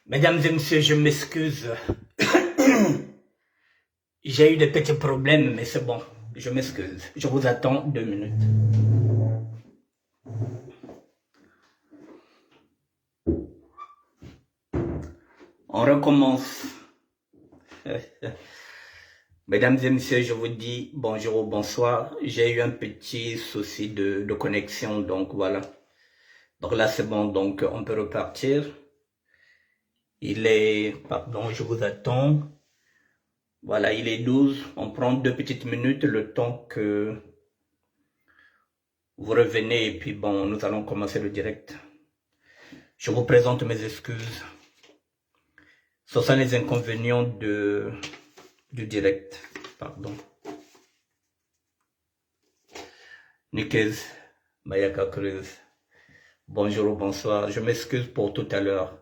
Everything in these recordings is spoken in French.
Mesdames et messieurs, je m'excuse. J'ai eu des petits problèmes, mais c'est bon. Je m'excuse. Je vous attends 2 minutes. On recommence. Mesdames et messieurs, je vous dis bonjour ou bonsoir. J'ai eu un petit souci de connexion, donc voilà. Donc là, c'est bon, donc on peut repartir. Il est... Pardon, je vous attends. Voilà, il est 12. On prend 2 petites minutes, le temps que vous revenez, et puis bon, nous allons commencer le direct. Je vous présente mes excuses. Ce sont les inconvénients du direct. Pardon. Nikez, Mayaka Cruz. Bonjour ou bonsoir. Je m'excuse pour tout à l'heure.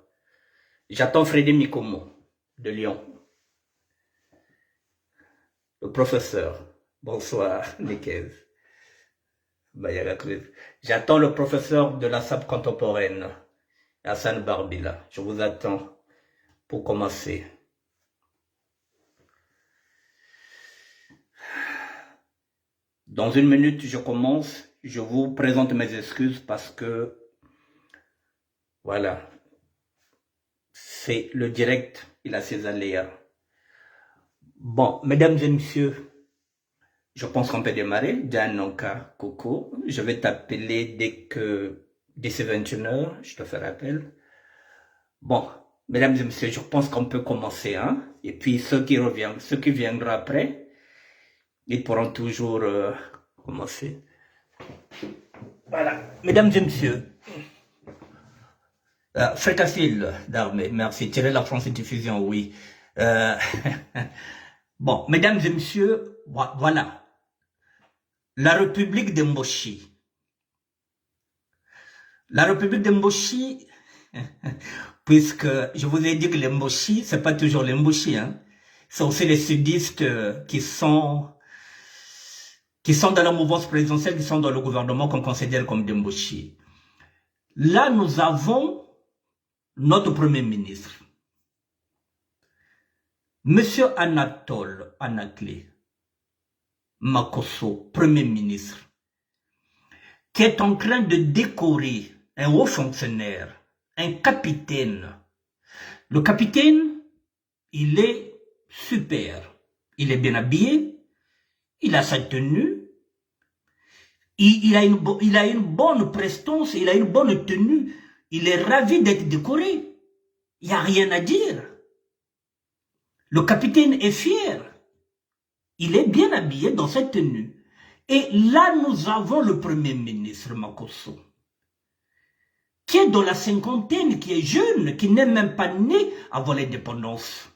J'attends Freddy Mikomo de Lyon. Le professeur. Bonsoir, Nikez. Mayaka Cruz. J'attends le professeur de la SAP contemporaine, Hassan Barbila. Je vous attends pour commencer. Dans 1 minute, je commence. Je vous présente mes excuses parce que, voilà, c'est le direct, il a ses aléas. Bon, mesdames et messieurs, je pense qu'on peut démarrer. Janonka, coucou. Je vais t'appeler d'ici 21h, je te fais rappel. Bon, mesdames et messieurs, je pense qu'on peut commencer, hein. Et puis ceux qui viendront après, ils pourront toujours commencer. Voilà, mesdames et messieurs. Frétacile d'armée, merci. Tirer la France diffusion, oui. Bon, mesdames et messieurs, voilà. La République de Mboshi. La République de Mboshi, puisque je vous ai dit que les Mboshi, c'est pas toujours les Mboshi, hein. C'est aussi les sudistes qui sont dans la mouvance présidentielle, qui sont dans le gouvernement qu'on considère comme des Mboshi. Là, nous avons notre Premier ministre, Monsieur Anatole Anakle Makosso, Premier ministre, qui est en train de décorer un haut fonctionnaire, un capitaine. Le capitaine, il est super. Il est bien habillé, il a sa tenue, il a une bonne prestance, il a une bonne tenue. Il est ravi d'être décoré. Il n'y a rien à dire. Le capitaine est fier. Il est bien habillé dans cette tenue. Et là, nous avons le Premier ministre Makosso, qui est dans la cinquantaine, qui est jeune, qui n'est même pas né avant l'indépendance.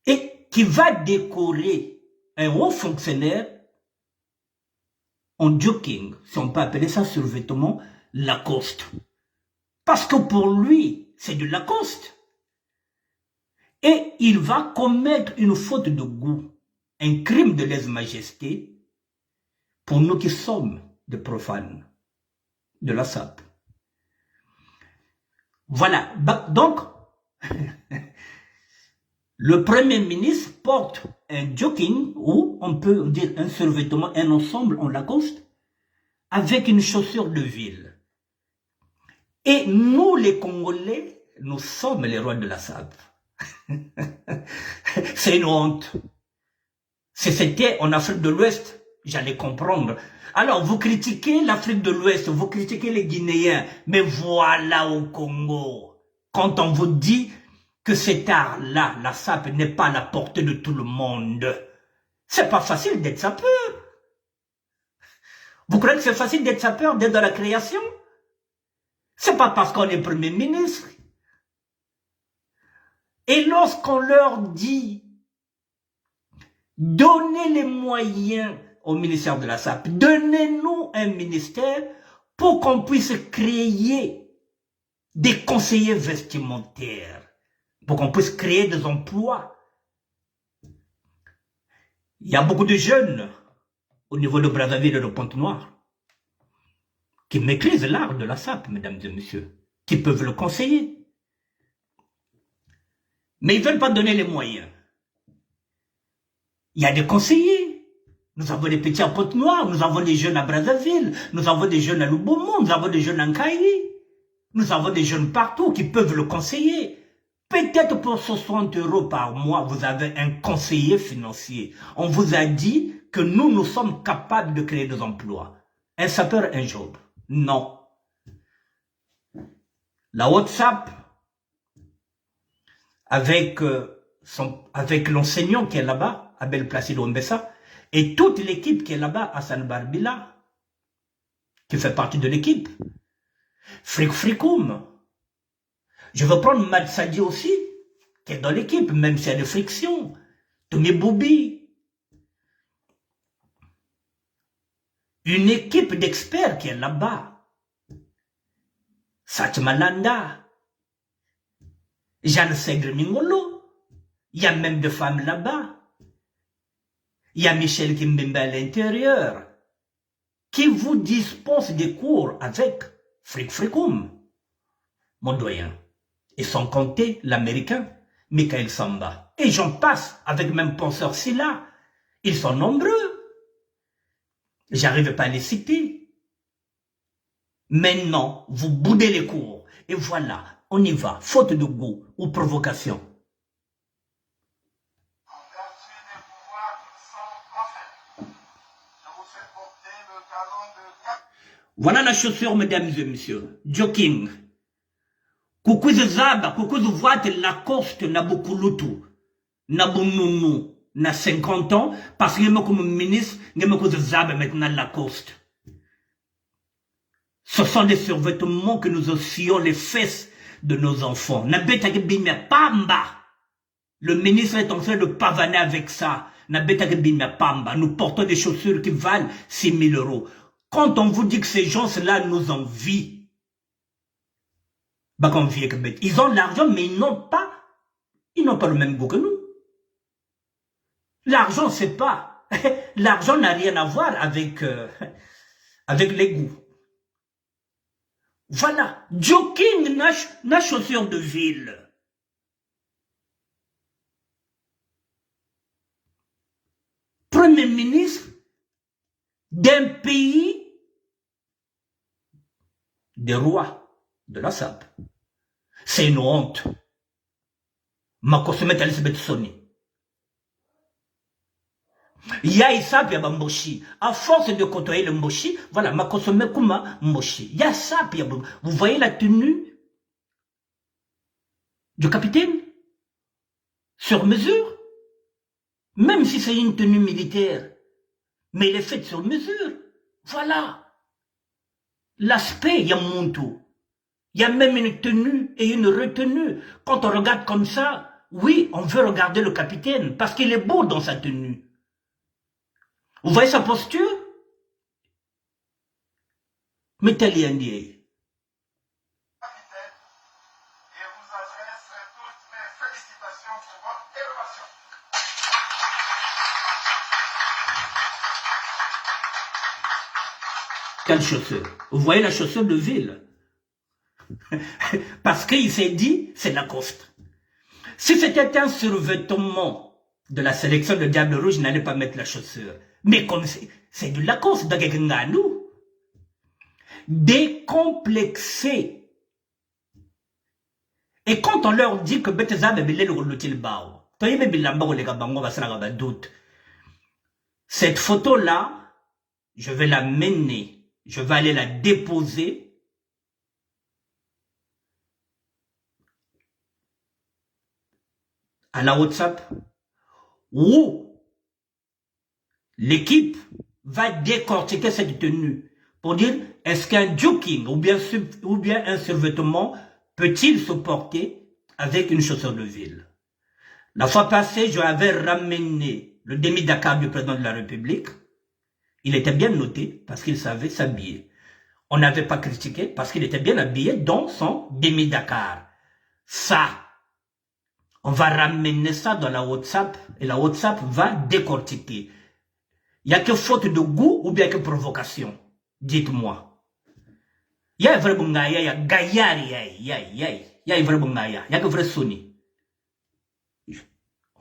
Et qui va décorer un haut fonctionnaire en jogging, si on peut appeler ça survêtement, Lacoste. Parce que pour lui, c'est du Lacoste. Et il va commettre une faute de goût, un crime de lèse-majesté, pour nous qui sommes des profanes de la SAP. Voilà, donc, le Premier ministre porte un jogging, ou on peut dire un survêtement, un ensemble en Lacoste, avec une chaussure de ville. Et nous, les Congolais, nous sommes les rois de la SAP. C'est une honte. Si c'était en Afrique de l'Ouest, j'allais comprendre. Alors, vous critiquez l'Afrique de l'Ouest, vous critiquez les Guinéens, mais voilà au Congo, quand on vous dit que cet art-là, la SAP, n'est pas à la portée de tout le monde, c'est pas facile d'être sapeur. Vous croyez que c'est facile d'être sapeur, d'être dans la création? C'est pas parce qu'on est Premier ministre. Et lorsqu'on leur dit, donnez les moyens au ministère de la SAP, donnez-nous un ministère pour qu'on puisse créer des conseillers vestimentaires, pour qu'on puisse créer des emplois. Il y a beaucoup de jeunes au niveau de Brazzaville et de Pointe-Noire. qui maîtrisent l'art de la SAP, mesdames et messieurs, qui peuvent le conseiller. Mais ils ne veulent pas donner les moyens. Il y a des conseillers. Nous avons des petits à Pointe-Noire, nous avons des jeunes à Brazzaville, nous avons des jeunes à Lubomont, nous avons des jeunes à Nkaï. Nous avons des jeunes partout qui peuvent le conseiller. Peut-être pour 60 € par mois, vous avez un conseiller financier. On vous a dit que nous sommes capables de créer des emplois. Un sapeur, un job. Non. La WhatsApp, avec l'enseignant qui est là-bas, Abel Placido Mbessa, et toute l'équipe qui est là-bas, Hassan Barbila, qui fait partie de l'équipe, Frikoum. Je veux prendre Matsadi aussi, qui est dans l'équipe, même s'il y a des frictions. Tommy Boubi. Une équipe d'experts qui est là-bas. Satmalanda. Jeanne Segre Mingolo. Il y a même des femmes là-bas. Il y a Michel Kimbembe à l'intérieur, qui vous dispense des cours avec Frikoum. Mon doyen, et sans compter l'américain, Michael Samba. Et j'en passe avec même penseur Silla. Ils sont nombreux. J'arrive pas à les citer. Maintenant, vous boudez les cours. Et voilà, on y va, faute de goût ou provocation. Voilà la chaussure, mesdames et messieurs. Joking. Kukuzi zaba, kukuzi voite Lacoste na bukulutu, na bununu, na 50 ans, parce que je comme ministre, je me kuzi zaba maintenant Lacoste. Ce sont des survêtements que nous oscillons les fesses de nos enfants. Na beta ke bimia pamba. Le ministre est en train de pavaner avec ça. Na beta ke bimia pamba. Nous portons des chaussures qui valent 6 000 €. Quand on vous dit que ces gens-là nous envient, ils ont l'argent, mais ils n'ont pas le même goût que nous. L'argent, c'est pas. L'argent n'a rien à voir avec les goûts. Voilà. Joking n'a chaussures de ville. Premier ministre d'un pays des rois de la SAP. C'est une honte. Makosmet Elisabeth Soni. Ya SAP ya Mboshi. À force de côtoyer le Mboshi, voilà, Makosmet Kuma Mboshi. Ya SAP ya Mboshi. Vous voyez la tenue du capitaine? Sur mesure? Même si c'est une tenue militaire. Mais elle est faite sur mesure. Voilà. L'aspect, il y a mon tout. Il y a même une tenue et une retenue. Quand on regarde comme ça, oui, on veut regarder le capitaine parce qu'il est beau dans sa tenue. Vous voyez sa posture? Mettez-lui un dieu. Capitaine, je vous adresse toutes mes félicitations pour votre élévation. Quelle chaussure? Vous voyez la chaussure de ville? Parce qu'il s'est dit, c'est Lacoste. Si c'était un survêtement de la sélection de Diable Rouge, je n'allais pas mettre la chaussure. Mais comme c'est du Lacoste, nous décomplexé. Et quand on leur dit que cette photo-là, je vais la mener, je vais aller la déposer à la WhatsApp où l'équipe va décortiquer cette tenue pour dire est-ce qu'un jogging ou bien un survêtement peut-il se porter avec une chaussure de ville. La fois passée, je avais ramené le demi-Dakar du président de la République. Il était bien noté parce qu'il savait s'habiller. On n'avait pas critiqué parce qu'il était bien habillé dans son demi-Dakar. Ça, on va ramener ça dans la WhatsApp et la WhatsApp va décortiquer. Il n'y a que faute de goût ou bien que provocation? Dites-moi. Il y a un vrai bungaya, il y a gaillard, il y a un vrai bungaya, il y a un vrai Sony.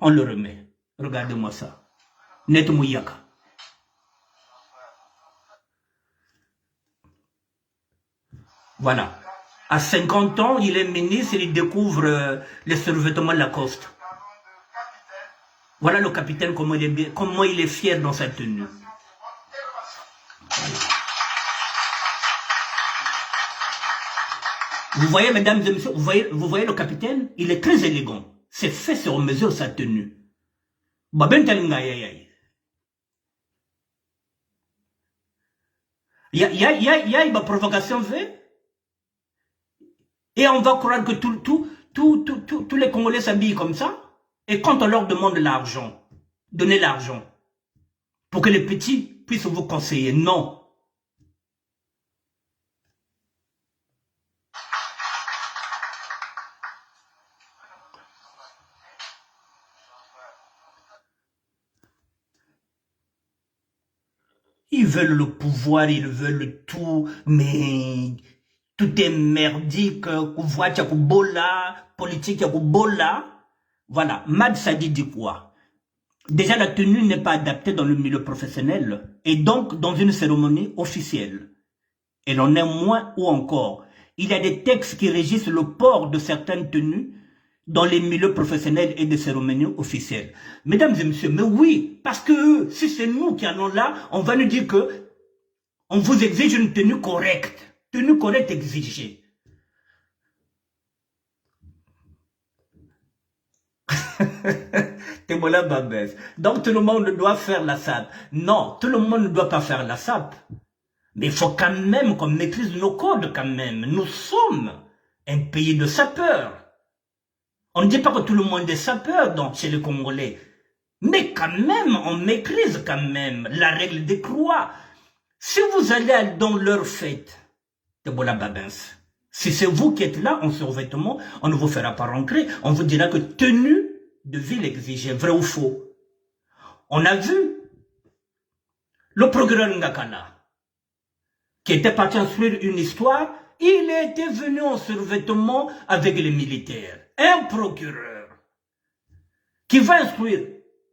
On le remet. Regardez-moi ça. Net Mouyaka. Voilà. À 50 ans, il est ministre, il découvre les survêtements Lacoste. Voilà le capitaine, comment il est fier dans sa tenue. Vous voyez, mesdames et messieurs, vous voyez le capitaine, il est très élégant. C'est fait sur mesure sa tenue. Il y a une provocation faite. Et on va croire que tous les Congolais s'habillent comme ça. Et quand on leur demande l'argent, donnez l'argent pour que les petits puissent vous conseiller. Non. Ils veulent le pouvoir, ils veulent tout, mais tout est merdique, politique, voilà. Mad Sadi dit quoi? Déjà, la tenue n'est pas adaptée dans le milieu professionnel, et donc dans une cérémonie officielle. Et l'on est moins ou encore. Il y a des textes qui régissent le port de certaines tenues dans les milieux professionnels et des cérémonies officielles. Mesdames et messieurs, mais oui, parce que si c'est nous qui allons là, on va nous dire que on vous exige une tenue correcte. Tenue correcte exigée. Donc tout le monde doit faire la SAP. Non, tout le monde ne doit pas faire la SAP. Mais il faut quand même qu'on maîtrise nos codes quand même. Nous sommes un pays de sapeurs. On ne dit pas que tout le monde est sapeur donc, chez les Congolais. Mais quand même, on maîtrise quand même la règle des croix. Si vous allez dans leur fête, si c'est vous qui êtes là en survêtement, on ne vous fera pas rentrer. On vous dira que tenue de ville exigée, vrai ou faux. On a vu le procureur Ngakala, qui était parti instruire une histoire, il était venu en survêtement avec les militaires. Un procureur qui va instruire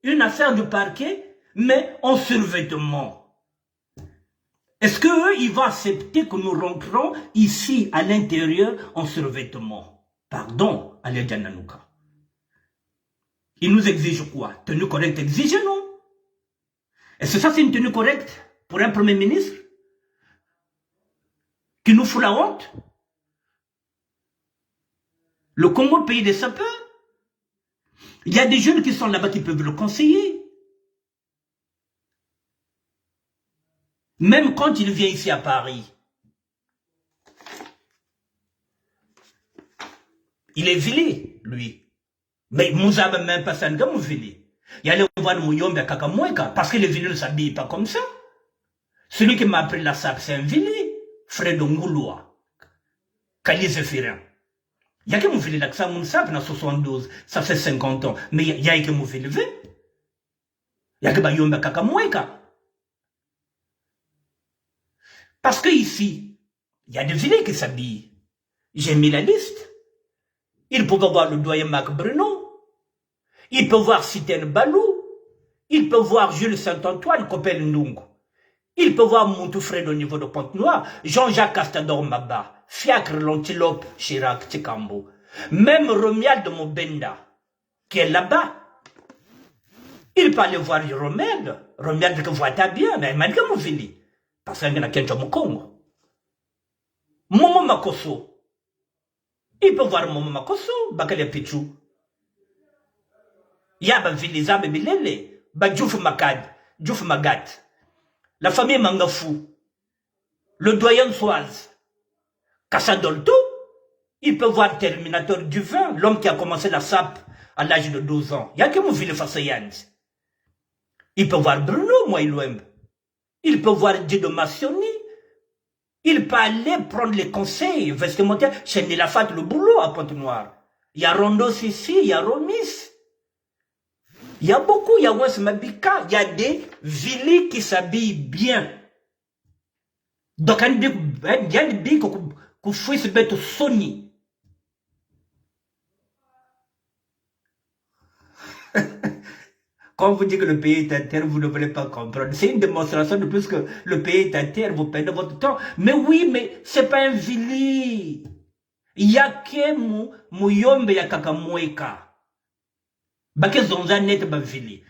une affaire du parquet, mais en survêtement. Est-ce qu'eux, ils vont accepter que nous rentrons ici, à l'intérieur, en survêtement? Pardon, Alia Djananouka. Ils nous exigent quoi? Tenue correcte exige, non? Est-ce que ça, c'est une tenue correcte pour un premier ministre? Qui nous fout la honte? Le Congo, pays des sapeurs? Il y a des jeunes qui sont là-bas qui peuvent le conseiller. Même quand il vient ici à Paris, il est vilé, lui. Mais Moussa même pas ça, il vilé. Il allait voir Mouyombe à Kakamoueka, parce que les vilés ne s'habillent pas comme ça. Celui qui m'a appris la SAP, c'est un vilé. Fredo Ngouloua. Kalise Firin. Il y a qui m'a vilé là, que ça, mon SAP, dans 72, ça fait 50 ans. Mais il y a qui m'a vilé. Il y a qui m'a yombe à Kakamoueka. Parce que ici, il y a des villes qui s'habillent. J'ai mis la liste. Il peut voir le doyen Mac Bruno. Il peut voir Siten Balou. Il peut voir Jules Saint-Antoine, Copel Ndungu. Il peut voir Montoufred au niveau de Pont-Noir. Jean-Jacques Castador Maba. Fiacre l'Antilope, Chirac, Tchikambo. Même Romial de Mobenda, qui est là-bas. Il peut aller voir Romial. Romial que voit bien, mais il m'a dit que mon vili. Parce qu'il y a quelqu'un au Congo. Momo Makoso. Il peut voir Momo Makoso, Bakale Pichou. Yaba Viliza Bilele, Badjouf Makad, Djouf Magat. La famille Mangafou. Le doyen Soaz. Kassadolto. Il peut voir Terminator du vin, l'homme qui a commencé la SAP à l'âge de 12 ans. Il y a que mon ville Fassayans. Il peut voir Bruno Moïlouembe. Il peut voir Dido Massioni. Il peut aller prendre les conseils vestimentaires chez Nilafat le boulot à Pointe-Noire. Il y a Rondos ici, il y a Romis. Il y a beaucoup, il y a West Mabika. Il y a des villes qui s'habillent bien. Donc, il y a des billes Koufouis bête Sony. Quand vous dites que le pays est à terre, vous ne voulez pas comprendre. C'est une démonstration de plus que le pays est à terre, vous perdez votre temps. Mais oui, mais c'est pas un vili. Yake muyombe ya kakamweka. Bake zonza net ba vili.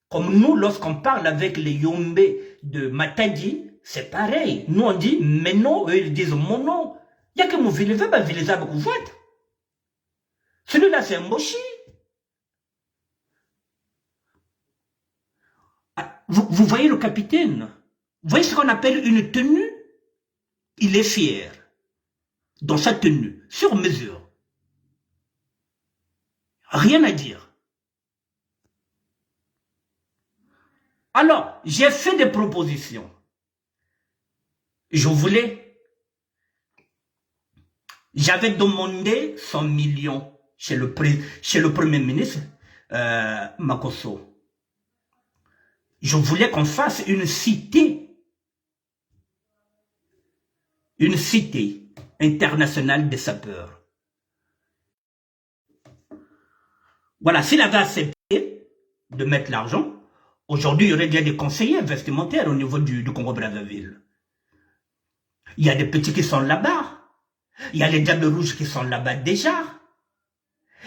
Comme nous, lorsqu'on parle avec les Yombe de Matadi, c'est pareil. Nous, on dit mais non, eux, ils disent mon nom. Yake mou vili, va ba vili za beaucoup vote. Celui-là, c'est un mochi. Vous voyez le capitaine, vous voyez ce qu'on appelle une tenue, il est fier dans sa tenue, sur mesure. Rien à dire. Alors, j'ai fait des propositions. J'avais demandé 100 millions chez le Premier ministre Makosso. Je voulais qu'on fasse une cité internationale des sapeurs. Voilà, s'il avait accepté de mettre l'argent, aujourd'hui, il y aurait déjà des conseillers vestimentaires au niveau du Congo-Brazzaville. Il y a des petits qui sont là-bas. Il y a les Diables Rouges qui sont là-bas déjà.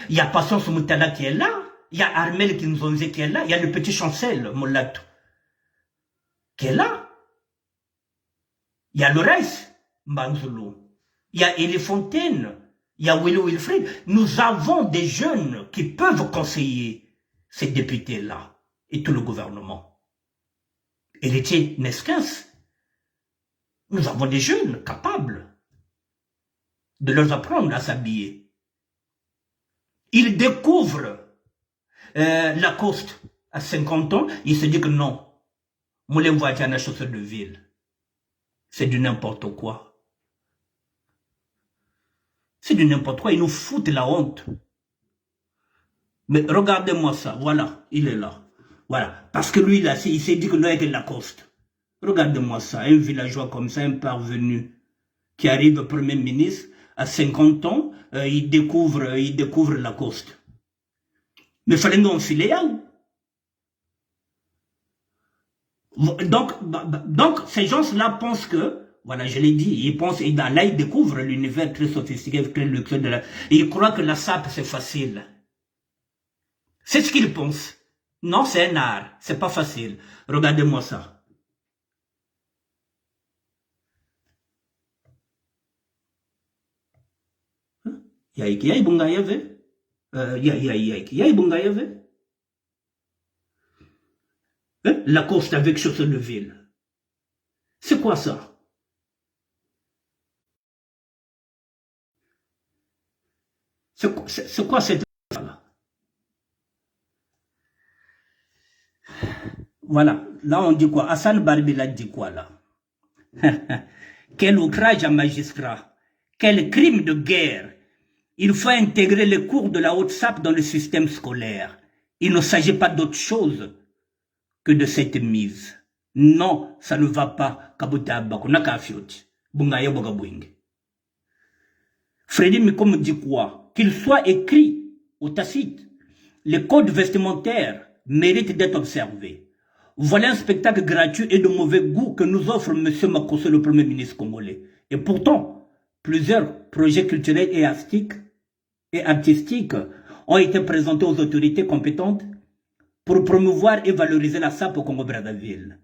Il y a Passion Soumutala qui est là. Il y a Armel Kinzonze qui est là. Il y a le petit Chancel Molato qui est là. Il y a Loris Mbanzulu. Il y a Elie Fontaine. Il y a Willow Wilfried. Nous avons des jeunes qui peuvent conseiller ces députés-là et tout le gouvernement. Héritier Neskens. Nous avons des jeunes capables de leur apprendre à s'habiller. Ils découvrent Lacoste à 50 ans. Ils se disent que non. Moulin voiture à chaussure de ville. C'est du n'importe quoi. C'est du n'importe quoi. Ils nous foutent la honte. Mais regardez-moi ça. Voilà. Il est là. Voilà. Parce que lui, il s'est dit que nous était Lacoste. Regardez-moi ça. Un villageois comme ça, un parvenu, qui arrive Premier ministre à 50 ans, il découvre Lacoste. Mais il fallait nous enfiler à où? Donc, ces gens-là pensent que, voilà, je l'ai dit, ils pensent, et là, ils découvrent l'univers très sophistiqué, très luxueux de la, et ils croient que la sape, c'est facile. C'est ce qu'ils pensent. Non, c'est un art, c'est pas facile. Regardez-moi ça. Y'a Ibungayave? Y'a Ibungayave? Lacoste avec chaussures de ville. C'est quoi ça? C'est quoi cette là? Voilà, là on dit quoi? Hassan Barbila dit quoi là? Quel outrage à magistrat, quel crime de guerre. Il faut intégrer les cours de la haute sape dans le système scolaire. Il ne s'agit pas d'autre chose que de cette mise. Non, ça ne va pas. Freddy Mikom dit quoi? Qu'il soit écrit au tacite. Les codes vestimentaires méritent d'être observés. Voilà un spectacle gratuit et de mauvais goût que nous offre M. Makosso, le Premier ministre congolais. Et pourtant, plusieurs projets culturels et artistiques ont été présentés aux autorités compétentes pour promouvoir et valoriser la SAP au Congo-Brazzaville.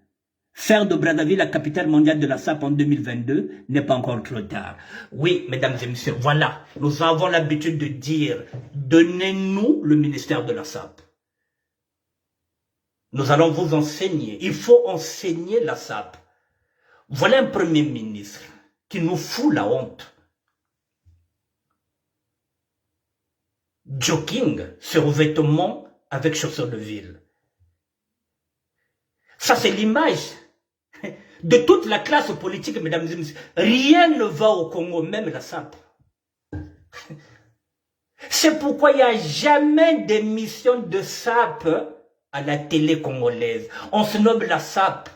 Faire de Brazzaville la capitale mondiale de la SAP en 2022 n'est pas encore trop tard. Oui, mesdames et messieurs, voilà, nous avons l'habitude de dire, donnez-nous le ministère de la SAP. Nous allons vous enseigner. Il faut enseigner la SAP. Voilà un Premier ministre qui nous fout la honte. Jogging sur vêtements avec chaussures de ville. Ça, c'est l'image de toute la classe politique, mesdames et messieurs. Rien ne va au Congo, même la SAP. C'est pourquoi il n'y a jamais d'émission de SAP à la télé congolaise. On se nomme la SAP.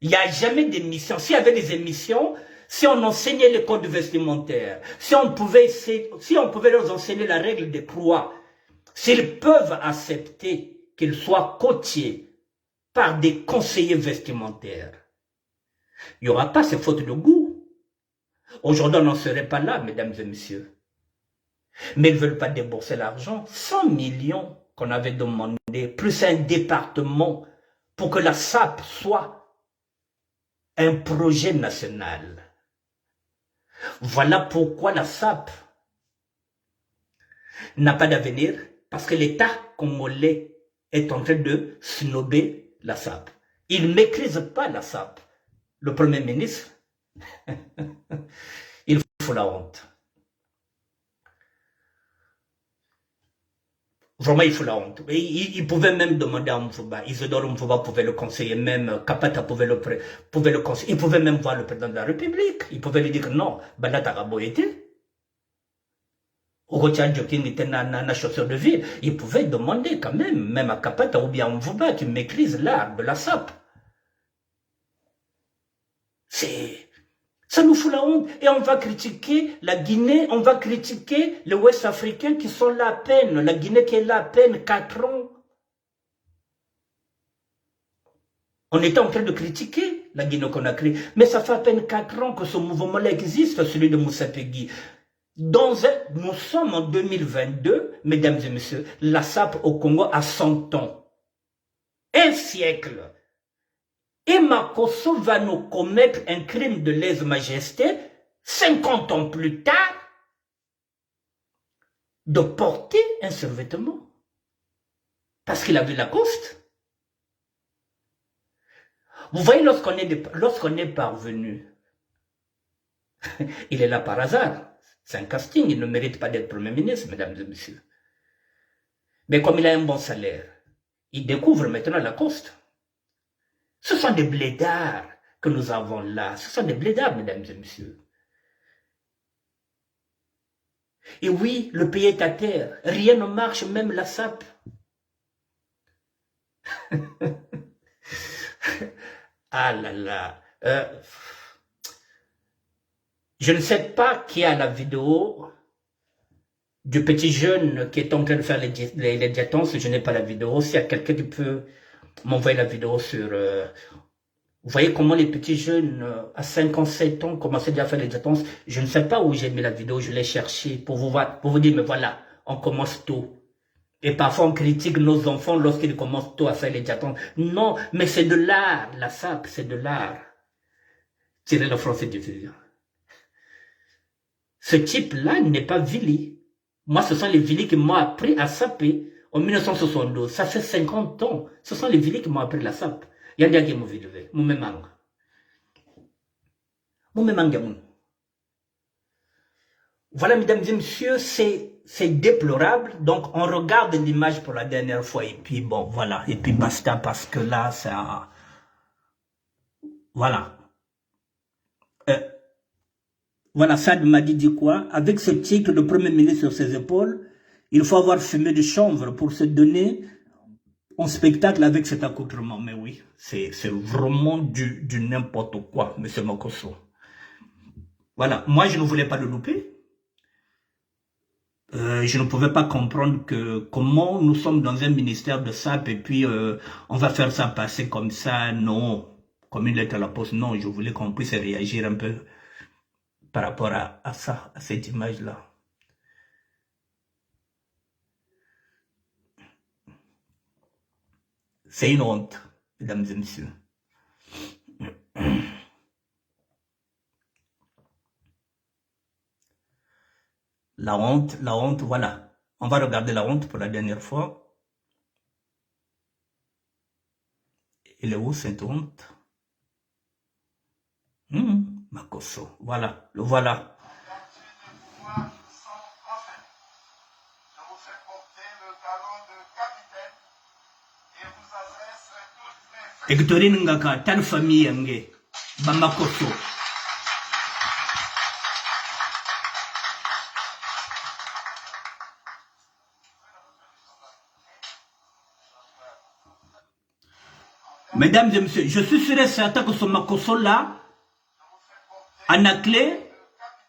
Il n'y a jamais d'émission. S'il y avait des émissions, Si on enseignait les codes vestimentaires, si on pouvait leur enseigner la règle des trois, s'ils peuvent accepter qu'ils soient coachés par des conseillers vestimentaires, il n'y aura pas ces fautes de goût. Aujourd'hui, on n'en serait pas là, mesdames et messieurs. Mais ils ne veulent pas débourser l'argent. 100 millions qu'on avait demandé, plus un département, pour que la SAP soit un projet national. Voilà pourquoi la SAP n'a pas d'avenir, parce que l'État congolais est en train de snober la SAP. Il ne maîtrise pas la SAP. Le Premier ministre, il faut la honte. Vraiment, il faut la honte. Il pouvait même demander à Mfouba, Isidore Mfouba pouvait le conseiller, même Kapata pouvait le conseiller. Il pouvait même voir le président de la République. Il pouvait lui dire non, Bala Tarabo était. Orocha Djokin était un chausseur de ville. Il pouvait demander quand même à Kapata ou bien à Mfouba qui maîtrise l'art de la SAP. Ça nous fout la honte. Et on va critiquer la Guinée, on va critiquer les Ouest africains qui sont là à peine. La Guinée qui est là à peine 4 ans. On était en train de critiquer la Guinée-Conakry. Mais ça fait à peine 4 ans que ce mouvement-là existe, celui de Moussa Pegui. Nous sommes en 2022, mesdames et messieurs, la SAP au Congo a 100 ans. Un siècle. Et Makosso va nous commettre un crime de lèse-majesté 50 ans plus tard de porter un survêtement. Parce qu'il a vu la coste. Vous voyez, lorsqu'on est parvenu, il est là par hasard. C'est un casting, il ne mérite pas d'être Premier ministre, mesdames et messieurs. Mais comme il a un bon salaire, il découvre maintenant la coste. Ce sont des blédards que nous avons là. Ce sont des blédards, mesdames et messieurs. Et oui, le pays est à terre. Rien ne marche, même la SAP. Ah là là. Je ne sais pas qui a la vidéo du petit jeune qui est en train de faire les diatances. Je n'ai pas la vidéo. S'il y a quelqu'un qui peut m'envoyer la vidéo sur... vous voyez comment les petits jeunes à 5 ans, 7 ans commençaient déjà à faire les diatances. Je ne sais pas où j'ai mis la vidéo. Je l'ai cherchée pour vous dire, mais voilà, on commence tôt. Et parfois, on critique nos enfants lorsqu'ils commencent tôt à faire les diatances. Non, mais c'est de l'art. La SAP, c'est de l'art. Tirez le français du futur. Ce type-là n'est pas Vili. Moi, ce sont les Vili qui m'ont appris à saper en 1972. Ça fait 50 ans. Ce sont les Vili qui m'ont appris la SAP. Il y a des gens qui m'ont vu. Voilà, mesdames et messieurs, c'est déplorable. Donc, on regarde l'image pour la dernière fois. Et puis, bon, voilà. Et puis, basta, parce que là, ça... Voilà. Voilà, Sad m'a dit quoi? Avec ce titre de Premier ministre sur ses épaules, il faut avoir fumé de chanvre pour se donner en spectacle avec cet accoutrement. Mais oui, c'est vraiment du n'importe quoi, M. Makosso. Voilà, moi je ne voulais pas le louper. Je ne pouvais pas comprendre comment nous sommes dans un ministère de SAP et puis on va faire ça passer comme ça. Non, comme une lettre à la poste. Non, je voulais qu'on puisse réagir un peu par rapport à ça, à cette image-là. C'est une honte, mesdames et messieurs. La honte, voilà. On va regarder la honte pour la dernière fois. Elle est où cette honte? Makosso, voilà, le voilà. Hectorine Ngaka, tal famille Nge, Bamakosso. Mesdames et messieurs, je suis sûr et certain que ce Makosso là Anaclé,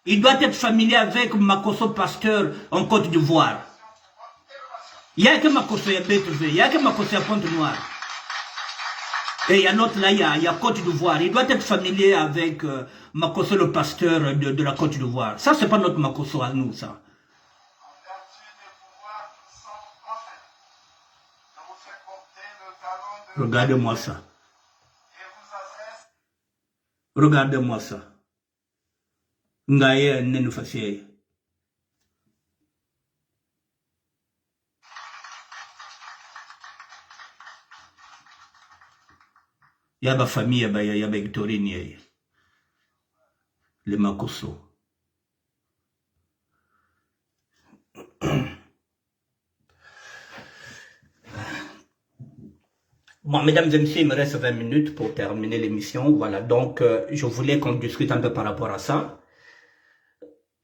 il doit être familier avec Makoso Pasteur en Côte d'Ivoire. Il y a que Makoso il y a que Makoso Pointe-Noire. Et il y a l'autre là, il y a Côte d'Ivoire. Il doit être familier avec Makoso le pasteur de la Côte d'Ivoire. Ça, c'est pas notre Makoso à nous, ça. Regardez-moi ça. Regardez-moi ça. Ngaye nenu fasiye. Yaba famille yaba Victorine le Makoso. Bon, mesdames et messieurs, il me reste 20 minutes pour terminer l'émission. Voilà, donc je voulais qu'on discute un peu par rapport à ça.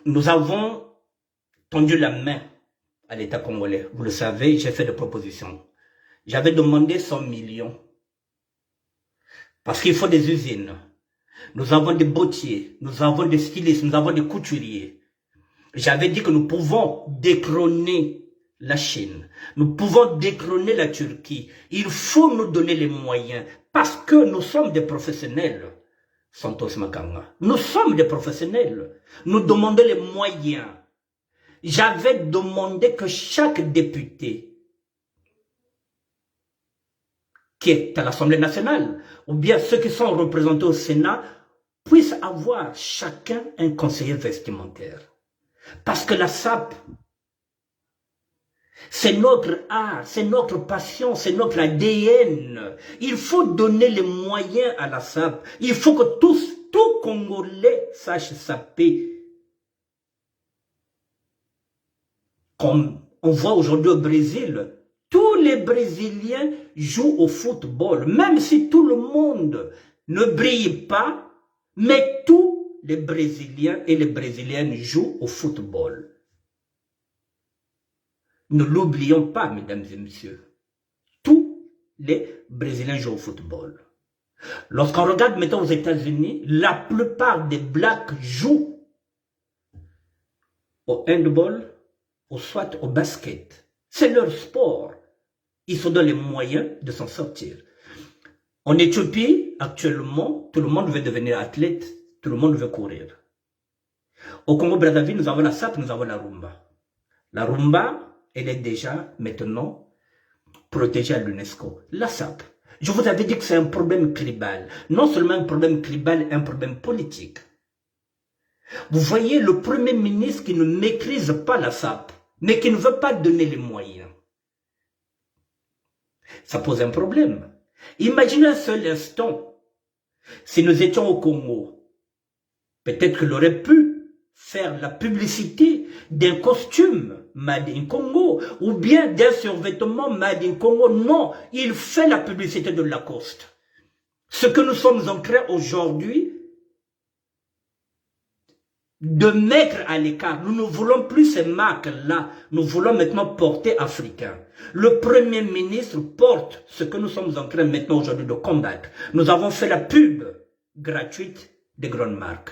Nous avons tendu la main à l'État congolais. Vous le savez, j'ai fait des propositions. J'avais demandé 100 millions. Parce qu'il faut des usines. Nous avons des bottiers, nous avons des stylistes, nous avons des couturiers. J'avais dit que nous pouvons détrôner la Chine. Nous pouvons détrôner la Turquie. Il faut nous donner les moyens. Parce que nous sommes des professionnels. Santos Makanga. Nous sommes des professionnels. Nous demandons les moyens. J'avais demandé que chaque député qui est à l'Assemblée nationale, ou bien ceux qui sont représentés au Sénat, puissent avoir chacun un conseiller vestimentaire. Parce que la SAP, c'est notre art, c'est notre passion, c'est notre ADN. Il faut donner les moyens à la SAP. Il faut que tout Congolais sache saper. Comme on voit aujourd'hui au Brésil, tous les Brésiliens jouent au football, même si tout le monde ne brille pas, mais tous les Brésiliens et les Brésiliennes jouent au football. Ne l'oublions pas, mesdames et messieurs. Tous les Brésiliens jouent au football. Lorsqu'on regarde maintenant aux États-Unis, la plupart des Blacks jouent au handball, ou soit au basket. C'est leur sport. Ils se donnent les moyens de s'en sortir. En Éthiopie, actuellement, tout le monde veut devenir athlète, tout le monde veut courir. Au Congo-Brazzaville, nous avons la SAP, nous avons la rumba. La rumba, elle est déjà maintenant protégée à l'UNESCO. La SAP, je vous avais dit que c'est un problème tribal. Non seulement un problème tribal, un problème politique. Vous voyez le Premier ministre qui ne maîtrise pas la SAP, mais qui ne veut pas donner les moyens. Ça pose un problème. Imaginez un seul instant, si nous étions au Congo, peut-être qu'il aurait pu faire la publicité d'un costume Made in Congo, ou bien d'un survêtement Made in Congo. Non, il fait la publicité de Lacoste. Ce que nous sommes en train aujourd'hui de mettre à l'écart. Nous ne voulons plus ces marques-là. Nous voulons maintenant porter africain. Le Premier ministre porte ce que nous sommes en train maintenant aujourd'hui de combattre. Nous avons fait la pub gratuite des grandes marques.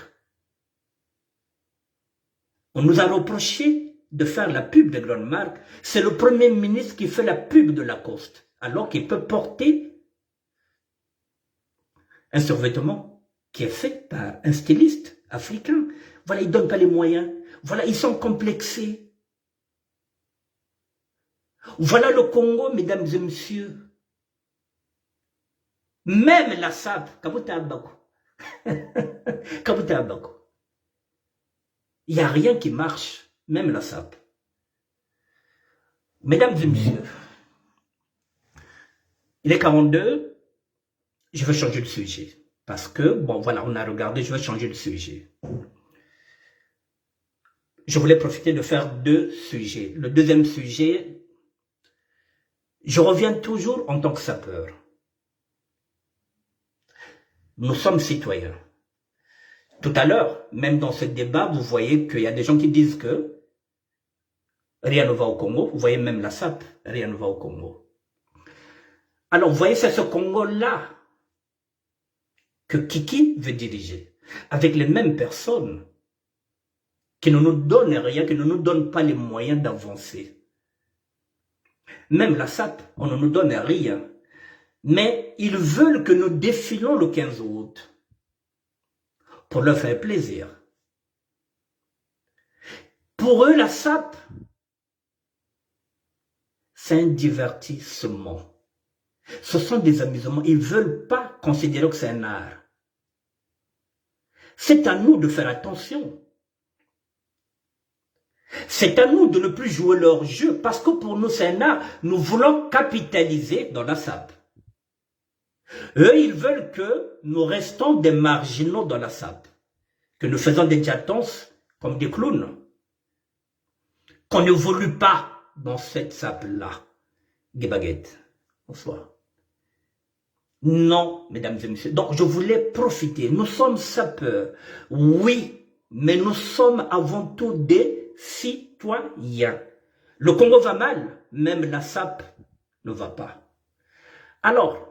On nous a reproché de faire la pub des grandes marques. C'est le Premier ministre qui fait la pub de Lacoste. Alors qu'il peut porter un survêtement qui est fait par un styliste africain. Voilà, ils ne donnent pas les moyens. Voilà, ils sont complexés. Voilà le Congo, mesdames et messieurs. Même la SAP, Kabuta Abako. Kabuta Abako. Il n'y a rien qui marche, même la SAP. Mesdames et messieurs, il est 42, je vais changer de sujet. Parce que, bon voilà, on a regardé, je vais changer de sujet. Je voulais profiter de faire deux sujets. Le deuxième sujet, je reviens toujours en tant que sapeur. Nous sommes citoyens. Tout à l'heure, même dans ce débat, vous voyez qu'il y a des gens qui disent que rien ne va au Congo. Vous voyez même la SAP, rien ne va au Congo. Alors, vous voyez, c'est ce Congo-là que Kiki veut diriger. avec les mêmes personnes qui ne nous donnent rien, qui ne nous donnent pas les moyens d'avancer. Même la SAP, on ne nous donne rien. Mais ils veulent que nous défilons le 15 août pour leur faire plaisir. Pour eux, la SAP, c'est un divertissement. Ce sont des amusements. Ils ne veulent pas considérer que c'est un art. C'est à nous de faire attention. C'est à nous de ne plus jouer leur jeu parce que pour nous, c'est un art. Nous voulons capitaliser dans la SAP. Eux, ils veulent que nous restons des marginaux dans la SAP. Que nous faisons des tchatons comme des clowns. Qu'on n'évolue pas dans cette SAP-là. Guébaguette. Bonsoir. Non, mesdames et messieurs. Donc, je voulais profiter. Nous sommes sapeurs. Oui, mais nous sommes avant tout des citoyens. Le Congo va mal, même la SAP ne va pas. Alors,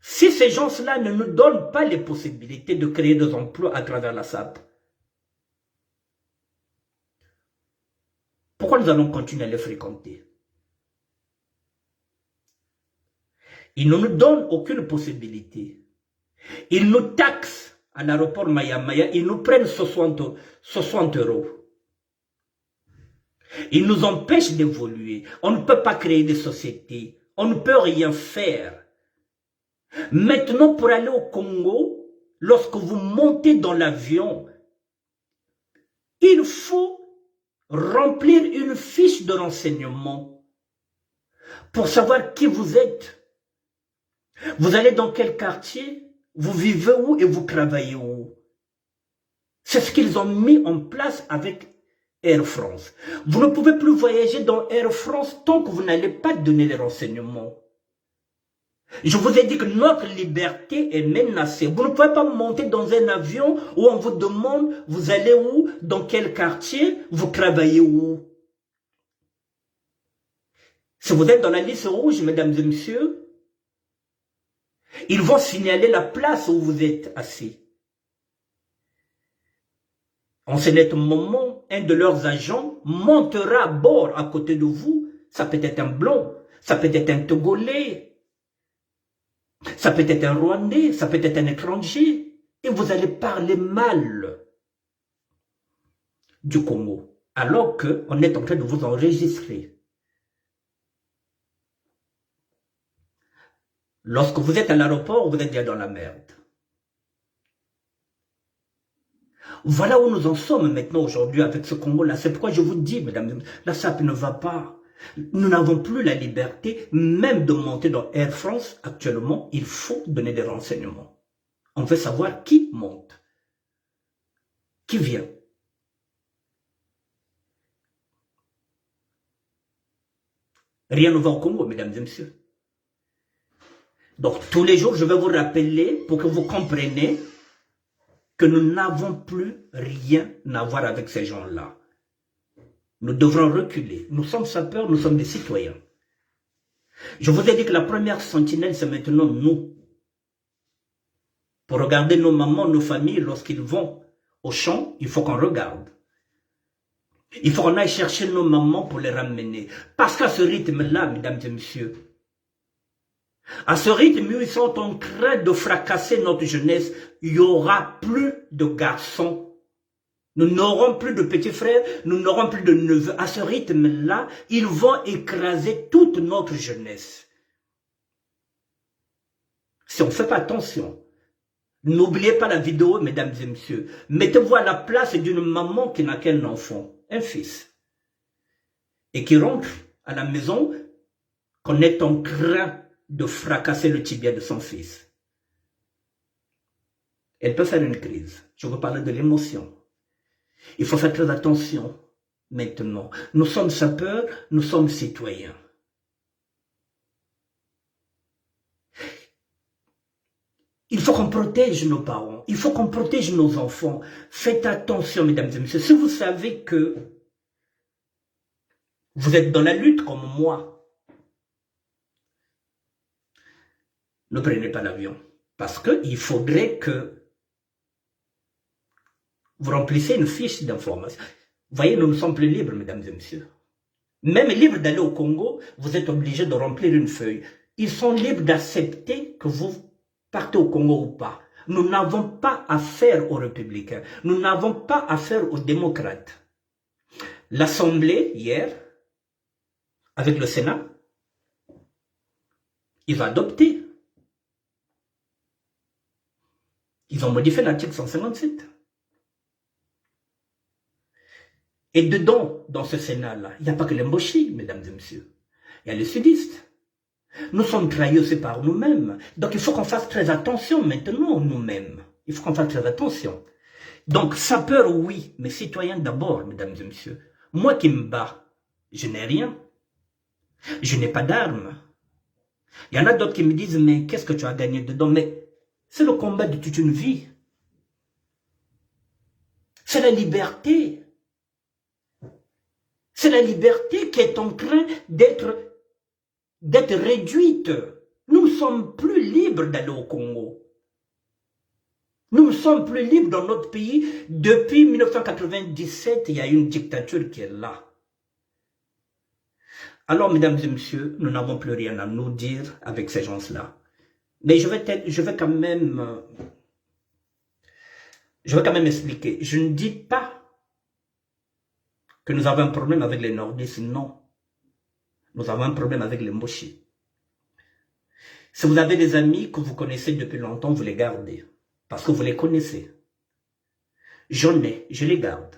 si ces gens-là ne nous donnent pas les possibilités de créer des emplois à travers la SAP, pourquoi nous allons continuer à les fréquenter? Ils ne nous donnent aucune possibilité. Ils nous taxent à l'aéroport Maya-Maya, ils nous prennent 60 euros. Ils nous empêchent d'évoluer. On ne peut pas créer des sociétés. On ne peut rien faire. Maintenant, pour aller au Congo, lorsque vous montez dans l'avion, il faut remplir une fiche de renseignement pour savoir qui vous êtes. Vous allez dans quel quartier? Vous vivez où et vous travaillez où? C'est ce qu'ils ont mis en place avec Air France. Vous ne pouvez plus voyager dans Air France tant que vous n'allez pas donner les renseignements. Je vous ai dit que notre liberté est menacée. Vous ne pouvez pas monter dans un avion où on vous demande vous allez où, dans quel quartier, vous travaillez où. Si vous êtes dans la liste rouge, mesdames et messieurs, ils vont signaler la place où vous êtes assis. En ce net moment, un de leurs agents montera à bord à côté de vous. Ça peut être un blanc, ça peut être un Togolais, ça peut être un Rwandais, ça peut être un étranger. Et vous allez parler mal du Congo, alors qu'on est en train de vous enregistrer. Lorsque vous êtes à l'aéroport, vous êtes déjà dans la merde. Voilà où nous en sommes maintenant aujourd'hui avec ce Congo-là. C'est pourquoi je vous dis, mesdames, la SAP ne va pas. Nous n'avons plus la liberté même de monter dans Air France. Actuellement, il faut donner des renseignements. On veut savoir qui monte, qui vient. Rien ne va au Congo, mesdames et messieurs. Donc, tous les jours, je vais vous rappeler pour que vous compreniez que nous n'avons plus rien à voir avec ces gens-là. Nous devrons reculer. Nous sommes sapeurs, nous sommes des citoyens. Je vous ai dit que la première sentinelle, c'est maintenant nous. Pour regarder nos mamans, nos familles, lorsqu'ils vont au champ, il faut qu'on regarde. Il faut qu'on aille chercher nos mamans pour les ramener. Parce qu'à ce rythme-là, mesdames et messieurs, à ce rythme où ils sont en train de fracasser notre jeunesse, il n'y aura plus de garçons. Nous n'aurons plus de petits frères, nous n'aurons plus de neveux. À ce rythme-là, ils vont écraser toute notre jeunesse. Si on ne fait pas attention, n'oubliez pas la vidéo, mesdames et messieurs. Mettez-vous à la place d'une maman qui n'a qu'un enfant, un fils, et qui rentre à la maison qu'on est en train de fracasser le tibia de son fils. Elle peut faire une crise. Je veux parler de l'émotion. Il faut faire très attention maintenant. Nous sommes sapeurs, nous sommes citoyens. Il faut qu'on protège nos parents. Il faut qu'on protège nos enfants. Faites attention, mesdames et messieurs. Si vous savez que vous êtes dans la lutte comme moi, ne prenez pas l'avion. Parce qu'il faudrait que Vous remplissez une fiche d'information. Vous voyez, nous ne sommes plus libres, mesdames et messieurs. Même libres d'aller au Congo, vous êtes obligés de remplir une feuille. Ils sont libres d'accepter que vous partez au Congo ou pas. Nous n'avons pas affaire aux républicains. Nous n'avons pas affaire aux démocrates. L'Assemblée, hier, avec le Sénat, ils ont adopté. Ils ont modifié l'article 157. Et dedans, dans ce Sénat-là, il n'y a pas que les Mboshi, mesdames et messieurs. Il y a les sudistes. Nous sommes trahis aussi par nous-mêmes. Donc il faut qu'on fasse très attention maintenant, nous-mêmes. Il faut qu'on fasse très attention. Donc, sapeur, oui, mais citoyen d'abord, mesdames et messieurs. Moi qui me bats, je n'ai rien. Je n'ai pas d'armes. Il y en a d'autres qui me disent, mais qu'est-ce que tu as gagné dedans? Mais c'est le combat de toute une vie. C'est la liberté. C'est la liberté qui est en train d'être réduite. Nous ne sommes plus libres d'aller au Congo. Nous ne sommes plus libres dans notre pays. Depuis 1997, il y a une dictature qui est là. Alors, mesdames et messieurs, nous n'avons plus rien à nous dire avec ces gens-là. Mais je vais quand même expliquer. Je ne dis pas que nous avons un problème avec les nordistes, non. Nous avons un problème avec les Mboshi. Si vous avez des amis que vous connaissez depuis longtemps, vous les gardez. Parce que vous les connaissez. J'en ai, je les garde.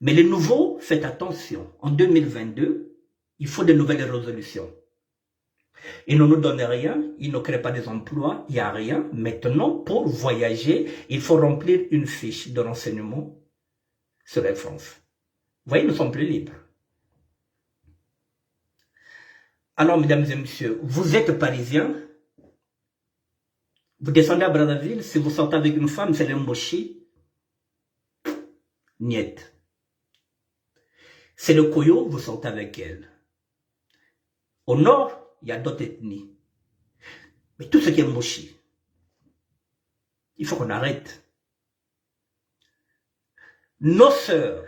Mais les nouveaux, faites attention. En 2022, il faut de nouvelles résolutions. Ils ne nous donnent rien, ils ne créent pas des emplois, il n'y a rien. Maintenant, pour voyager, il faut remplir une fiche de renseignement sur Air France. Vous voyez, nous sommes plus libres. Alors, mesdames et messieurs, vous êtes parisiens, vous descendez à Brazzaville, si vous sortez avec une femme, c'est l'Mboshi. Niet. C'est le Koyo, vous sortez avec elle. Au nord, il y a d'autres ethnies. Mais tout ce qui est Mboshi, il faut qu'on arrête. Nos sœurs,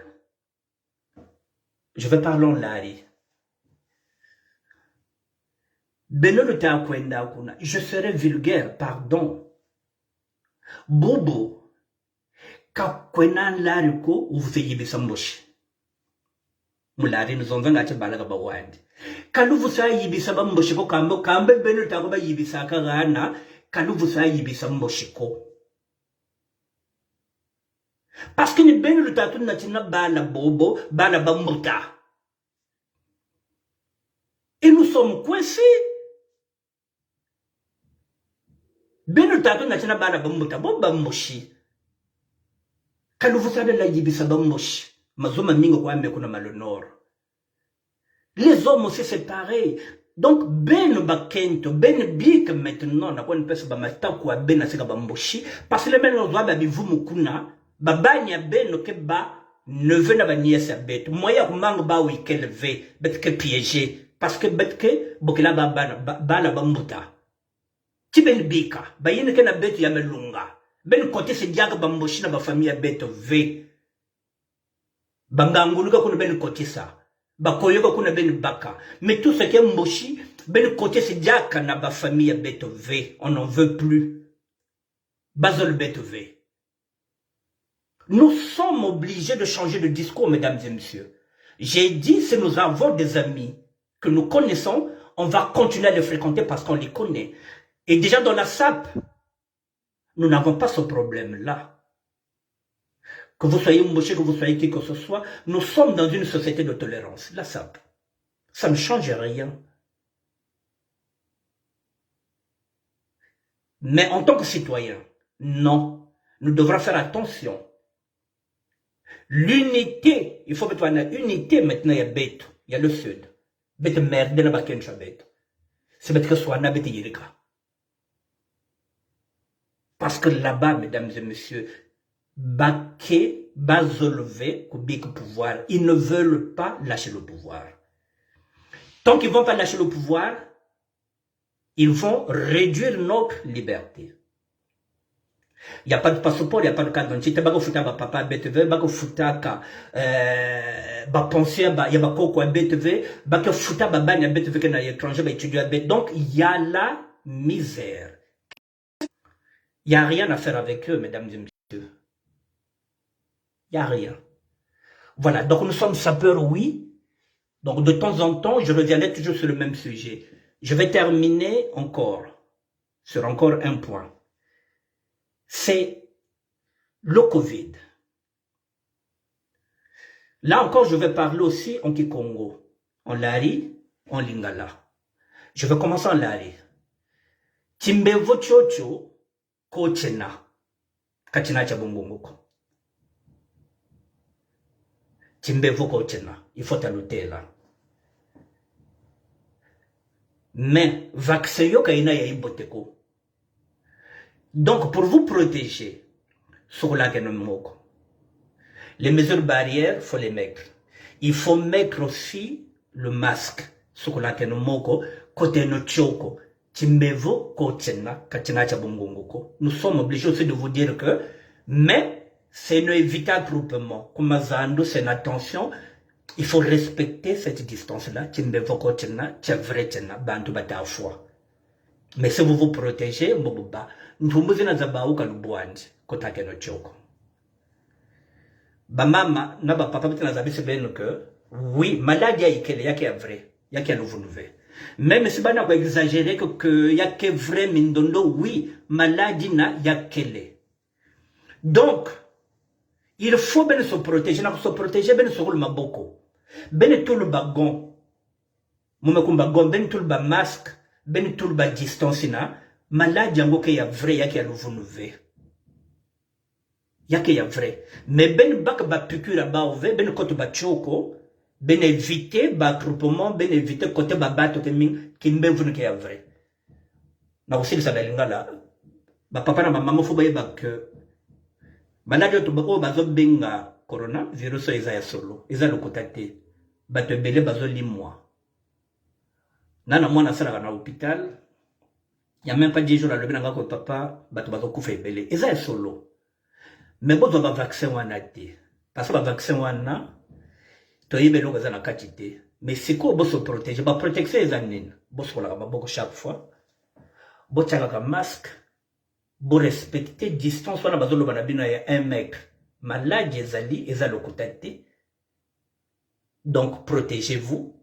je vais parler en Lari. Je serai vulgaire, pardon. Bobo, kakwenan lariko ou vous ayez bisamboshi. Mulari nous en venons à balaga bawandi. Kalu vous sa yibisa bamboshiko kambo kambe benu tagoba yibisa kagana kalu vous sa yibisa mboshiko. Parce que ni benu tatu natina bala bobo bala bambuta. Et nous sommes coincés. Benu tatu natina bala bambuta bo bamboshi. Kalu vous sa la yibisa bamboshi. Mazoma mingo kwa me kuna malonor. Les hommes aussi c'est pareil. Donc ben bakento, ben bik maintenant na kwa npesa ba matakwa ben na sika bamboshi parce que les men on doit ba bivu mukuna ba banya ben ke ba neveu na ba nièce bet. Moya kumanga ba weekend ve bet ke piéger parce que bet ke bokila ba la bambuta. Ti ben bika ba yene ke na bet ya melunga. Ben côté c'est diaga bamboshi na ba famille bet ve. Banganguluka kuna ben kotisa. Bakoyoka kuna ben baka. Mais tout ce qui est Mboshi, ben côté c'est diaka na ba famille beto V. On n'en veut plus. Bazol beto V. Nous sommes obligés de changer de discours, mesdames et messieurs. J'ai dit, si nous avons des amis que nous connaissons, on va continuer à les fréquenter parce qu'on les connaît. Et déjà dans la SAP, nous n'avons pas ce problème-là. Que vous soyez Mboshi, que vous soyez qui que ce soit, nous sommes dans une société de tolérance. La SAP. Ça ne change rien. Mais en tant que citoyen, non. Nous devrons faire attention. L'unité, il faut mettre une unité maintenant, il y a Beto, il y a le Sud. Beto merde, il y a Beto. C'est Beto que soit Beto Yirika. Parce que là-bas, mesdames et messieurs, Baké, Bazolvé, Kubik pouvoir. Ils ne veulent pas lâcher le pouvoir. Tant qu'ils ne vont pas lâcher le pouvoir, ils vont réduire notre liberté. Il n'y a pas de passeport, il n'y a pas de carte d'identité. Bako futa ba papa BTV, bako futa ka ba pension ba ya bako ko BTV, bako futa ba banya BTV que na étranger ba étudier BTV. Donc il y a la misère. Il n'y a rien à faire avec eux, mesdames et messieurs. Il n'y a rien. Voilà, donc nous sommes sapeurs, oui. Donc de temps en temps, je reviendrai toujours sur le même sujet. Je vais terminer encore sur encore un point. C'est le Covid. Là encore, je vais parler aussi en Kikongo, en Lari, en Lingala. Je vais commencer en Lari. Timbevo chocho kochena kachina cha bongongo. Timbevo kochena, il faut ajouter là. Mais vaccin yo kaina ya iboteko. Donc pour vous protéger sur la kenomoko, les mesures barrières, il faut les mettre. Il faut mettre aussi le masque sur la kenomoko, côté no choko. Timbevo kochena kachina cha bongongo. Nous sommes obligés aussi de vous dire que, mais c'est un éviter groupement. Comme Mazando, c'est une attention. Il faut respecter cette distance-là. Timbevo kochena, vrai chena, bantu bata foi. Mais si vous vous protégez, mbobuba, ntumbuzi na zabauka lubwanje, kotake no choko. Ba mama, na ba papa na zabisi beno que, oui, maladie ya ikele, yake ya vrai, yake ya nouveau-nouveau. Même si bana ko exagérer que yake vrai mindondo, oui, maladie na yakele. Donc, il faut bien se protéger, se protéger bien sur le maboko. Ben tout le bagon, mumekumbagon, ben tout le masque, ben tout le distance na, maladie yango ke ya vrai, yake ya nouveau-nouveau. Yake ya vrai. Mais ben bak ba piqûre ba ove, ben kote ba choko, ben éviter ba groupement, ben éviter côté ba bato ke ming, ki mbevunu ke ya vrai. Na aussi ça lingala, ba papa na maman fo ba yeba que maladie to ba o ba zo benga corona virus eza ya solo, eza lokotate. Ba te belé ba zo limwa. Nana mwana sala na hôpital, il y a même pas 10 jours à le benanga ko papa, ba to ba zo kufa belé. Eza ya solo. Mais bon, on va vaccin wana te. Parce que le vaccin wana, to yebe longa za na katite. Mais c'est quoi, bon se protéger, ba protection les années. Bon se kola ba boko chaque fois. Bon tchaka ka masque. Bon respecter distance wana bazolo bana bino ya 1 mètre. Maladie ezali ezalo kotate. Donc protégez-vous.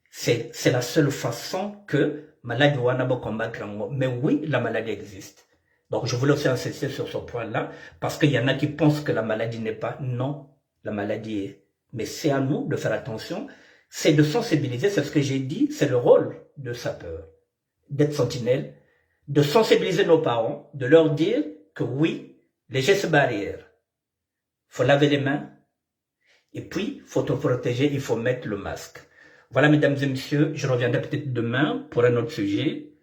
C'est la seule façon que maladie wana ba combattre. Mais oui, la maladie existe. Donc, je voulais aussi insister sur ce point-là, parce qu'il y en a qui pensent que la maladie n'est pas. Non, la maladie est. Mais c'est à nous de faire attention. C'est de sensibiliser, c'est ce que j'ai dit, c'est le rôle de sapeur, d'être sentinelle, de sensibiliser nos parents, de leur dire que oui, les gestes barrières, il faut laver les mains, et puis, il faut te protéger, il faut mettre le masque. Voilà, mesdames et messieurs, je reviendrai peut-être demain pour un autre sujet.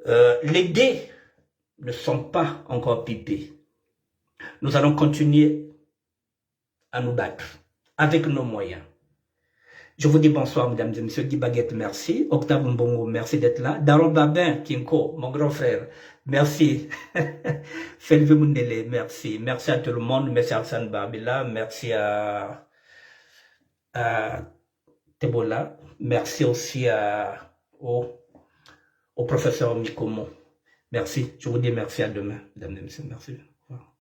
Les dés ne sont pas encore pipés. Nous allons continuer à nous battre avec nos moyens. Je vous dis bonsoir, mesdames et messieurs. Guy Baguette, merci. Octave Mbongo, merci d'être là. Daron Babin, Kinko, mon grand frère, merci. Felve Mundele, merci. Merci à tout le monde. Merci à Arsène Barbila. Merci à Tebola. Merci aussi au professeur Mikomo. Merci. Je vous dis merci à demain, mesdames et messieurs. Merci.